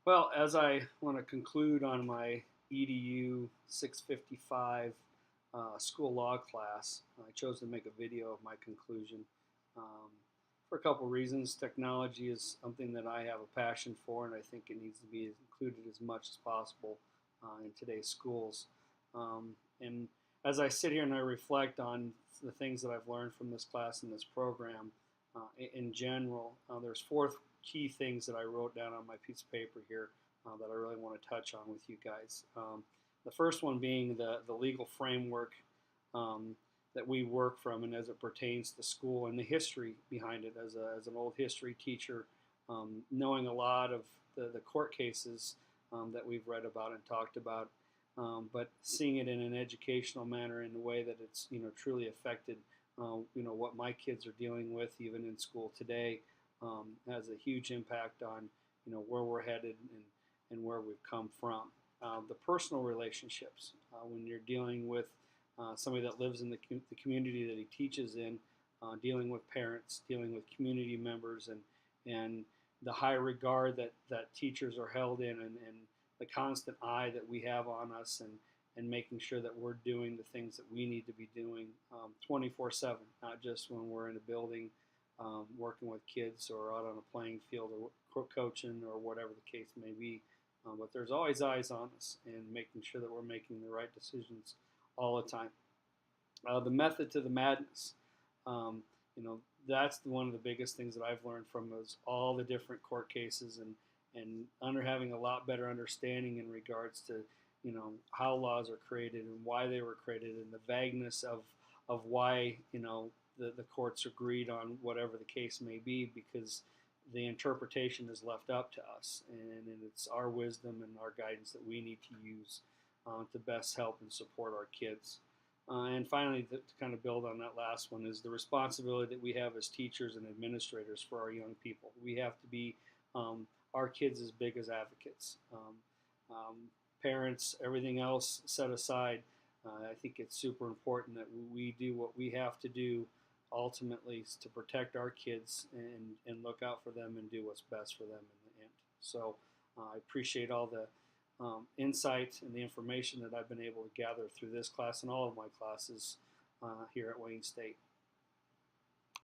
Well, as I want to conclude on my EDU 655 school law class, I chose to make a video of my conclusion for a couple reasons. Technology is something that I have a passion for, and I think it needs to be included as much as possible in today's schools. And as I sit here and I reflect on the things that I've learned from this class and this program, in general, there's four key things that I wrote down on my piece of paper here that I really want to touch on with you guys. The first one being the legal framework that we work from and as it pertains to school and the history behind it. As an old history teacher, knowing a lot of the court cases that we've read about and talked about, but seeing it in an educational manner in a way that it's truly affected what my kids are dealing with even in school today, has a huge impact on where we're headed and where we've come from. The personal relationships, when you're dealing with somebody that lives in the community that he teaches in, dealing with parents, dealing with community members, and the high regard that teachers are held in, and the constant eye that we have on us, and making sure that we're doing the things that we need to be doing 24/7, not just when we're in a building working with kids or out on a playing field or coaching or whatever the case may be. But there's always eyes on us and making sure that we're making the right decisions all the time. The method to the madness. Um, that's one of the biggest things that I've learned from is all the different court cases and under having a lot better understanding in regards to how laws are created and why they were created and the vagueness of why the courts agreed on whatever the case may be, because the interpretation is left up to us, and it's our wisdom and our guidance that we need to use to best help and support our kids. And finally, to kind of build on that last one, is the responsibility that we have as teachers and administrators for our young people. We have to be our kids as big as advocates. Parents, everything else set aside, I think it's super important that we do what we have to do ultimately to protect our kids and look out for them and do what's best for them in the end. So I appreciate all the insight and the information that I've been able to gather through this class and all of my classes here at Wayne State.